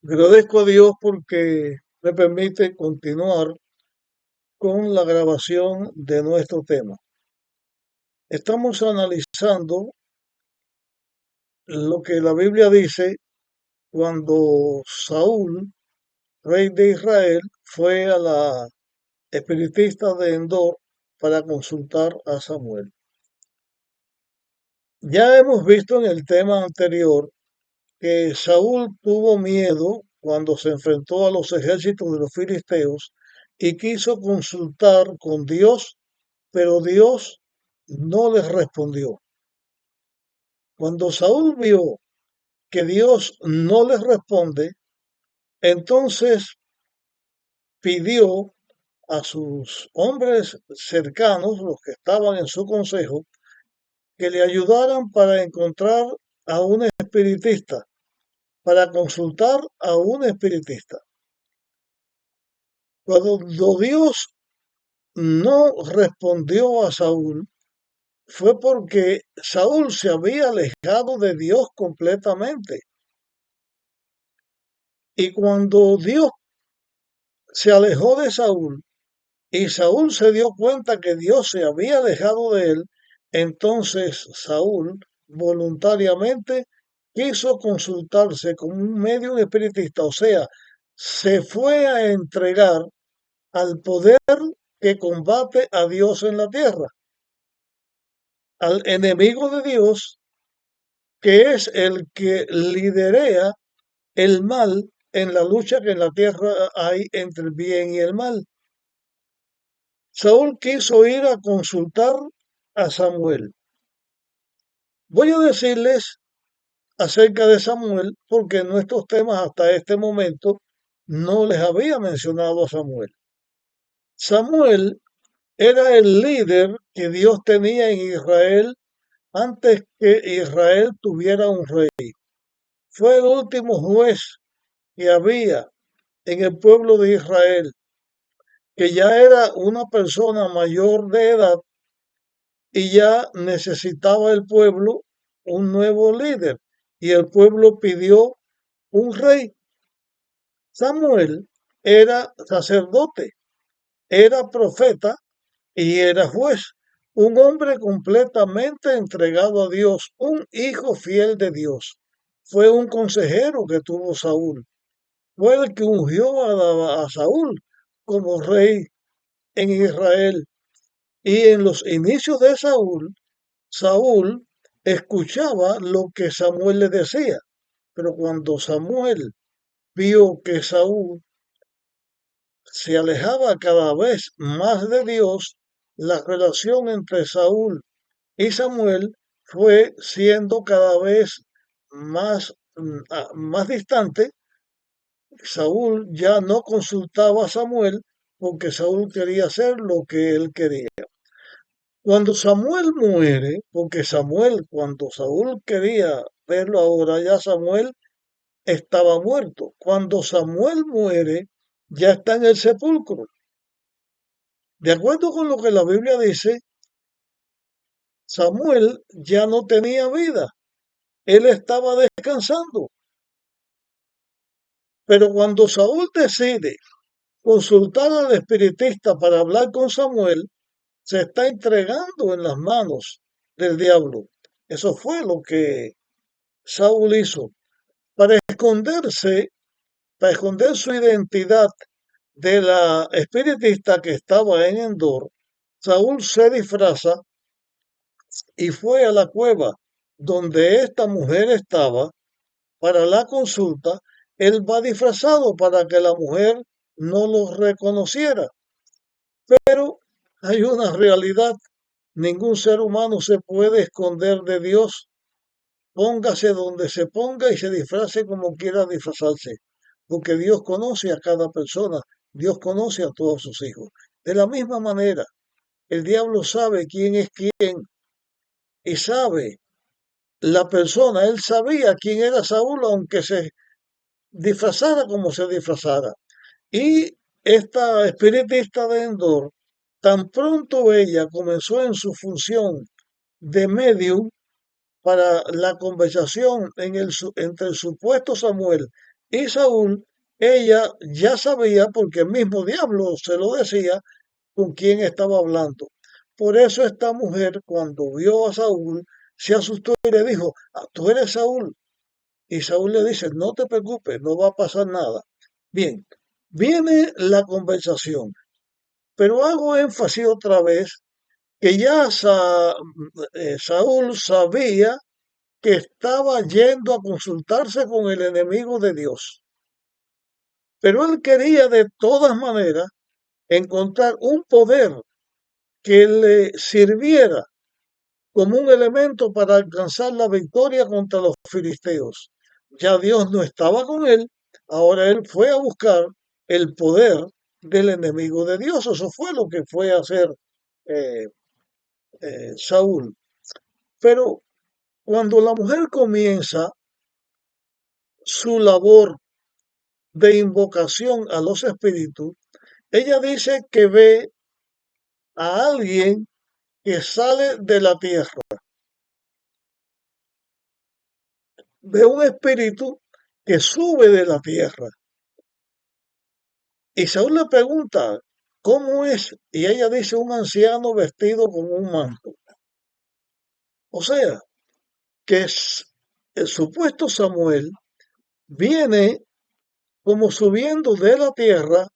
Agradezco a Dios porque me permite continuar con la grabación de nuestro tema. Estamos analizando lo que la Biblia dice cuando Saúl, rey de Israel, fue a la espiritista de Endor para consultar a Samuel. Ya hemos visto en el tema anterior que Saúl tuvo miedo cuando se enfrentó a los ejércitos de los filisteos y quiso consultar con Dios, pero Dios no les respondió. Cuando Saúl vio que Dios no les responde, entonces pidió a sus hombres cercanos, los que estaban en su consejo, que le ayudaran para encontrar a un espiritista, para consultar a un espiritista. Cuando Dios no respondió a Saúl, fue porque Saúl se había alejado de Dios completamente. Y cuando Dios se alejó de Saúl y Saúl se dio cuenta que Dios se había alejado de él, entonces Saúl voluntariamente quiso consultarse con un medio espiritista, o sea, se fue a entregar al poder que combate a Dios en la tierra, al enemigo de Dios, que es el que liderea el mal en la lucha que en la tierra hay entre el bien y el mal. Saúl quiso ir a consultar a Samuel. Voy a decirles acerca de Samuel porque en nuestros temas hasta este momento no les había mencionado a Samuel. Samuel era el líder que Dios tenía en Israel antes que Israel tuviera un rey. Fue el último juez que había en el pueblo de Israel, que ya era una persona mayor de edad y ya necesitaba el pueblo un nuevo líder y el pueblo pidió un rey. Samuel era sacerdote, era profeta y era juez, un hombre completamente entregado a Dios, un hijo fiel de Dios. Fue un consejero que tuvo Saúl, fue el que ungió a Saúl como rey en Israel. Y en los inicios de Saúl, Saúl escuchaba lo que Samuel le decía, pero cuando Samuel vio que Saúl se alejaba cada vez más de Dios, la relación entre Saúl y Samuel fue siendo cada vez más distante. Saúl ya no consultaba a Samuel porque Saúl quería hacer lo que él quería. Cuando Samuel muere, porque Samuel, cuando Saúl quería verlo ahora, ya Samuel estaba muerto. Cuando Samuel muere, ya está en el sepulcro. De acuerdo con lo que la Biblia dice, Samuel ya no tenía vida. Él estaba descansando. Pero cuando Saúl decide consultar al espiritista para hablar con Samuel, se está entregando en las manos del diablo. Eso fue lo que Saúl hizo. Para esconderse, para esconder su identidad de la espiritista que estaba en Endor, Saúl se disfraza y fue a la cueva donde esta mujer estaba para la consulta. Él va disfrazado para que la mujer no lo reconociera. Pero hay una realidad. Ningún ser humano se puede esconder de Dios. Póngase donde se ponga y se disfrace como quiera disfrazarse, porque Dios conoce a cada persona, Dios conoce a todos sus hijos. De la misma manera, el diablo sabe quién es quién y sabe la persona, él sabía quién era Saúl, aunque se disfrazara como se disfrazara. Y esta espiritista de Endor, tan pronto ella comenzó en su función de medium, para la conversación entre el supuesto Samuel Y Saúl, ella ya sabía, porque el mismo diablo se lo decía, con quién estaba hablando. Por eso esta mujer, cuando vio a Saúl, se asustó y le dijo, "Ah, tú eres Saúl". Y Saúl le dice, no te preocupes, no va a pasar nada. Bien, viene la conversación, pero hago énfasis otra vez que ya Saúl sabía que estaba yendo a consultarse con el enemigo de Dios. Pero él quería de todas maneras encontrar un poder que le sirviera como un elemento para alcanzar la victoria contra los filisteos. Ya Dios no estaba con él, ahora él fue a buscar el poder del enemigo de Dios. Eso fue lo que fue a hacer eh, Saúl. Pero cuando la mujer comienza su labor de invocación a los espíritus, ella dice que ve a alguien que sale de la tierra, ve un espíritu que sube de la tierra. Y Saúl le pregunta, ¿cómo es? Y ella dice, un anciano vestido con un manto. O sea, que el supuesto Samuel viene como subiendo de la tierra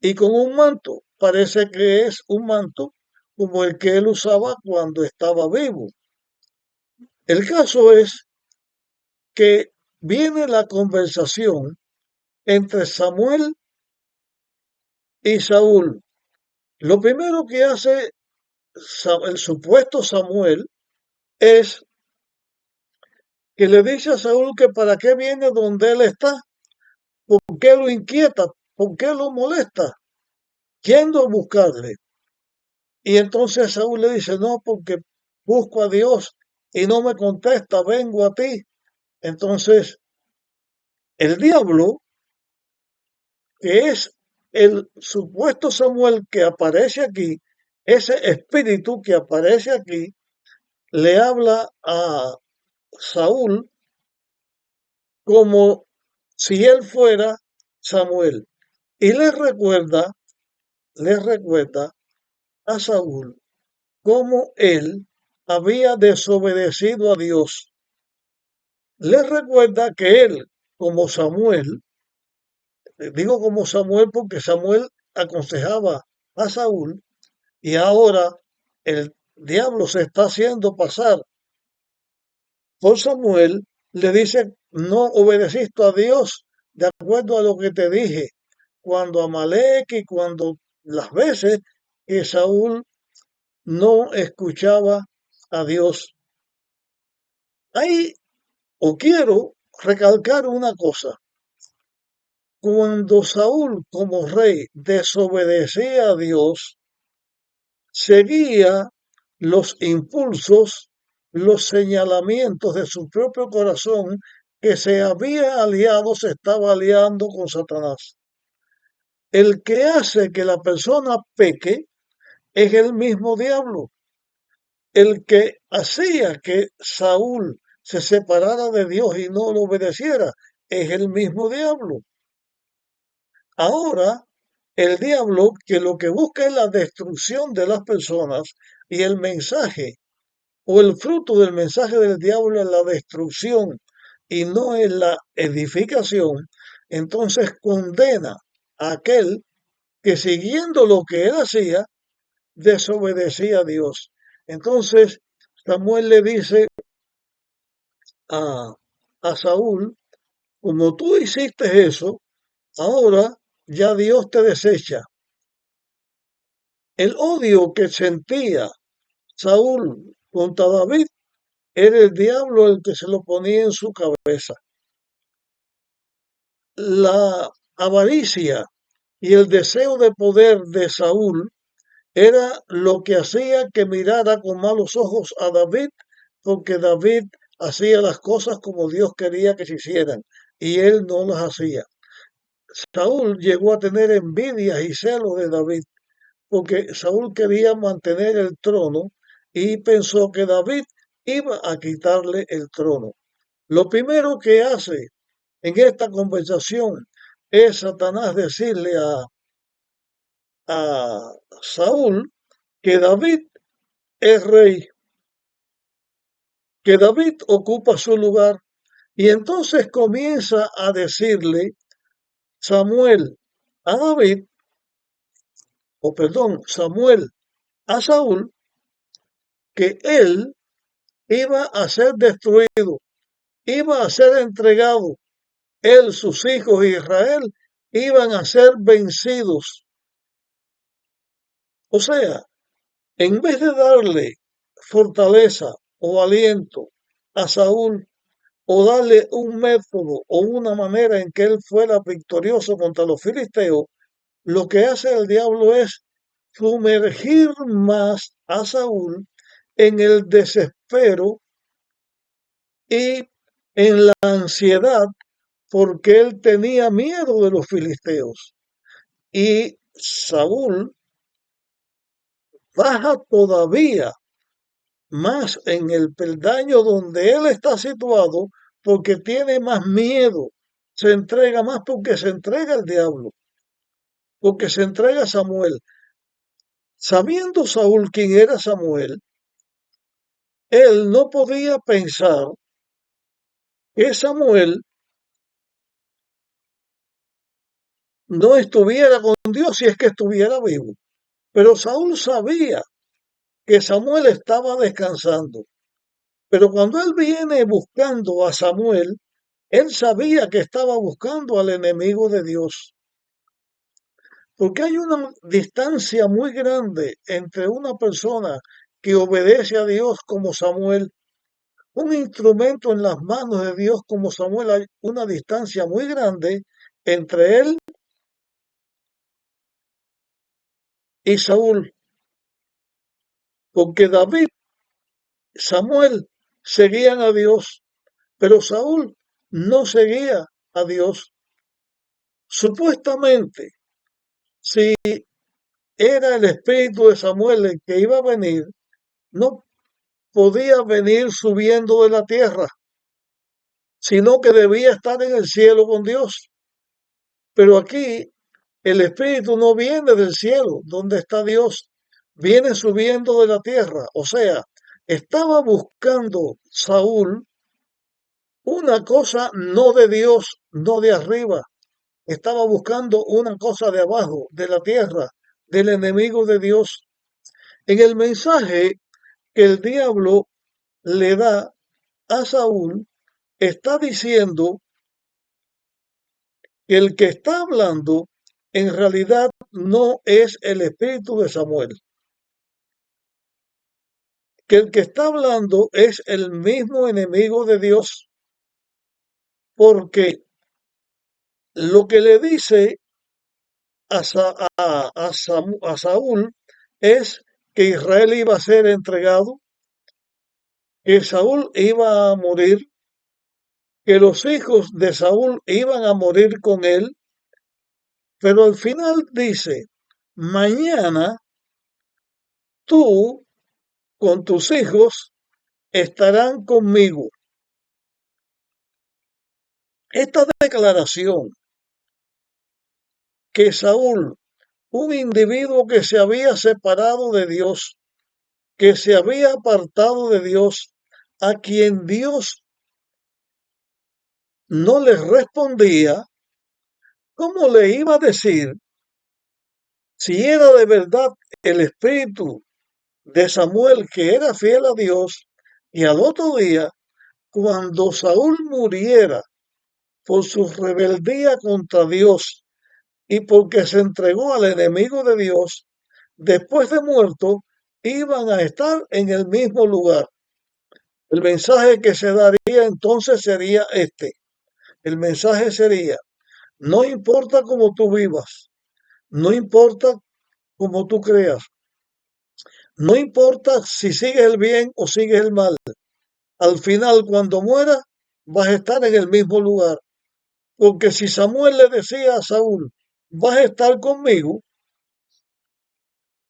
y con un manto. Parece que es un manto como el que él usaba cuando estaba vivo. El caso es que viene la conversación entre Samuel y Saúl. Lo primero que hace el supuesto Samuel es que le dice a Saúl que para qué viene donde él está, por qué lo inquieta, por qué lo molesta, yendo a buscarle. Y entonces Saúl le dice, no, porque busco a Dios y no me contesta, vengo a ti. Entonces, el diablo, que es el supuesto Samuel que aparece aquí, ese espíritu que aparece aquí, le habla a Saúl como si él fuera Samuel y le recuerda a Saúl cómo él había desobedecido a Dios. Le recuerda que él, como Samuel, digo como Samuel porque Samuel aconsejaba a Saúl y ahora el diablo se está haciendo pasar por Samuel, le dice, no obedeciste a Dios de acuerdo a lo que te dije, cuando Amalek y cuando las veces que Saúl no escuchaba a Dios. Ahí, o quiero recalcar una cosa, cuando Saúl como rey desobedecía a Dios, seguía los impulsos, los señalamientos de su propio corazón que se había aliado, se estaba aliando con Satanás. El que hace que la persona peque es el mismo diablo. El que hacía que Saúl se separara de Dios y no lo obedeciera es el mismo diablo. Ahora, el diablo que lo que busca es la destrucción de las personas y el mensaje o el fruto del mensaje del diablo es la destrucción y no es la edificación, entonces condena a aquel que siguiendo lo que él hacía, desobedecía a Dios. Entonces Samuel le dice a, a Saúl, como tú hiciste eso, ahora ya Dios te desecha. El odio que sentía Saúl contra David era el diablo el que se lo ponía en su cabeza. La avaricia y el deseo de poder de Saúl era lo que hacía que mirara con malos ojos a David, porque David hacía las cosas como Dios quería que se hicieran y él no las hacía. Saúl llegó a tener envidia y celos de David, porque Saúl quería mantener el trono y pensó que David iba a quitarle el trono. Lo primero que hace en esta conversación es Satanás decirle a Saúl que David es rey, que David ocupa su lugar. Y entonces comienza a decirle Samuel a David, o perdón, Samuel a Saúl, que él iba a ser destruido, iba a ser entregado, él, sus hijos de Israel, iban a ser vencidos. O sea, en vez de darle fortaleza o aliento a Saúl, o darle un método o una manera en que él fuera victorioso contra los filisteos, lo que hace el diablo es sumergir más a Saúl en el desespero y en la ansiedad porque él tenía miedo de los filisteos. Y Saúl baja todavía más en el peldaño donde él está situado porque tiene más miedo, se entrega más porque se entrega al diablo, porque se entrega a Samuel. Sabiendo Saúl quién era Samuel, él no podía pensar que Samuel no estuviera con Dios si es que estuviera vivo. Pero Saúl sabía que Samuel estaba descansando. Pero cuando él viene buscando a Samuel, él sabía que estaba buscando al enemigo de Dios. Porque hay una distancia muy grande entre una persona que obedece a Dios como Samuel, un instrumento en las manos de Dios como Samuel. Hay una distancia muy grande entre él y Saúl. Porque David, Samuel seguían a Dios, pero Saúl no seguía a Dios. Supuestamente, si era el espíritu de Samuel el que iba a venir, no podía venir subiendo de la tierra, sino que debía estar en el cielo con Dios. Pero aquí el espíritu no viene del cielo, donde está Dios, viene subiendo de la tierra. O sea, estaba buscando Saúl una cosa no de Dios, no de arriba. Estaba buscando una cosa de abajo, de la tierra, del enemigo de Dios. En el mensaje que el diablo le da a Saúl, está diciendo que el que está hablando en realidad no es el espíritu de Samuel, que el que está hablando es el mismo enemigo de Dios, porque lo que le dice a Saúl es que Israel iba a ser entregado, que Saúl iba a morir, que los hijos de Saúl iban a morir con él, pero al final dice, mañana tú con tus hijos estarán conmigo. Esta declaración que Saúl, un individuo que se había separado de Dios, que se había apartado de Dios, a quien Dios no le respondía, ¿cómo le iba a decir si era de verdad el espíritu de Samuel que era fiel a Dios y al otro día, cuando Saúl muriera por su rebeldía contra Dios y porque se entregó al enemigo de Dios, después de muerto, iban a estar en el mismo lugar? El mensaje que se daría entonces sería este. El mensaje sería, no importa cómo tú vivas, no importa cómo tú creas, no importa si sigues el bien o sigues el mal, al final cuando mueras vas a estar en el mismo lugar. Porque si Samuel le decía a Saúl, vas a estar conmigo,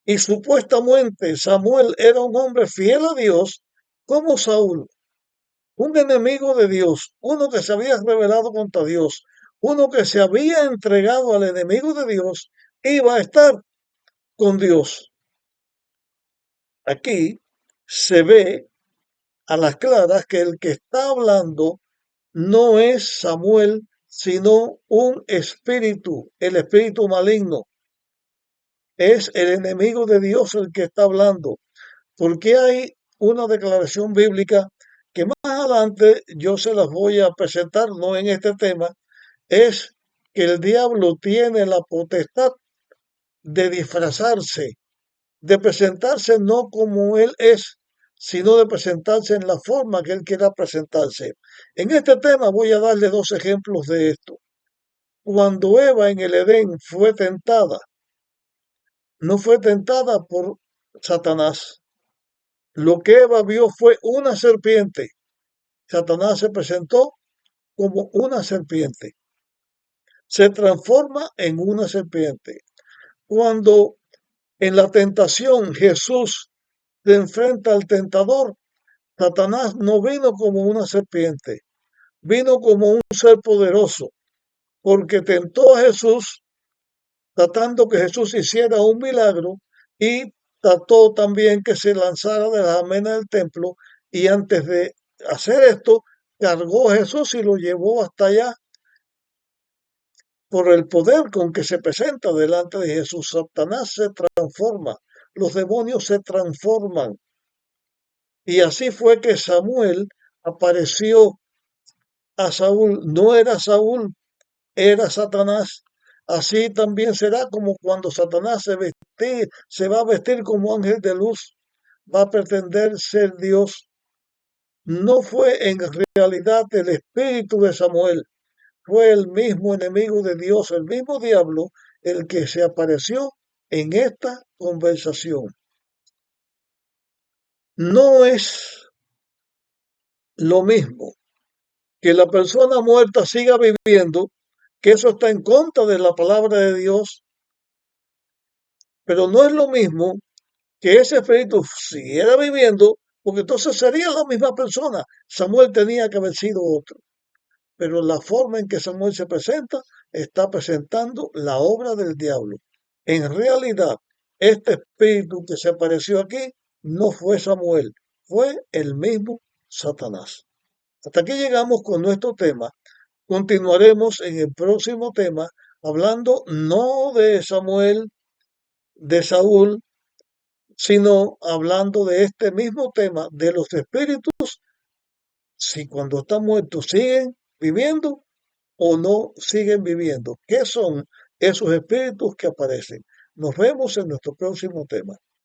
y supuestamente Samuel era un hombre fiel a Dios, como Saúl un enemigo de Dios, uno que se había rebelado contra Dios, uno que se había entregado al enemigo de Dios, iba a estar con Dios. Aquí se ve a las claras que el que está hablando no es Samuel, sino un espíritu, el espíritu maligno. Es el enemigo de Dios el que está hablando, porque hay una declaración bíblica que más adelante yo se las voy a presentar, no en este tema, es que el diablo tiene la potestad de disfrazarse, de presentarse no como él es, sino de presentarse en la forma que él quiera presentarse. En este tema voy a darle dos ejemplos de esto. Cuando Eva en el Edén fue tentada, no fue tentada por Satanás. Lo que Eva vio fue una serpiente. Satanás se presentó como una serpiente. Se transforma en una serpiente. Cuando en la tentación Jesús se enfrenta al tentador, Satanás no vino como una serpiente, vino como un ser poderoso, porque tentó a Jesús tratando que Jesús hiciera un milagro y trató también que se lanzara de las almenas del templo y antes de hacer esto cargó a Jesús y lo llevó hasta allá por el poder con que se presenta delante de Jesús. Satanás se transforma, los demonios se transforman y así fue que Samuel apareció a Saúl, no era Saúl, era Satanás. Así también será como cuando Satanás se va a vestir como ángel de luz, va a pretender ser Dios. No fue en realidad el espíritu de Samuel, fue el mismo enemigo de Dios, el mismo diablo, el que se apareció en esta conversación. No es lo mismo que la persona muerta siga viviendo, que eso está en contra de la palabra de Dios, pero no es lo mismo que ese espíritu siguiera viviendo, porque entonces sería la misma persona. Samuel tenía que haber sido otro, pero la forma en que Samuel se presenta está presentando la obra del diablo. En realidad, este espíritu que se apareció aquí no fue Samuel, fue el mismo Satanás. Hasta aquí llegamos con nuestro tema. Continuaremos en el próximo tema hablando no de Samuel, de Saúl, sino hablando de este mismo tema, de los espíritus, si cuando están muertos siguen viviendo o no siguen viviendo. ¿Qué son esos espíritus que aparecen? Nos vemos en nuestro próximo tema.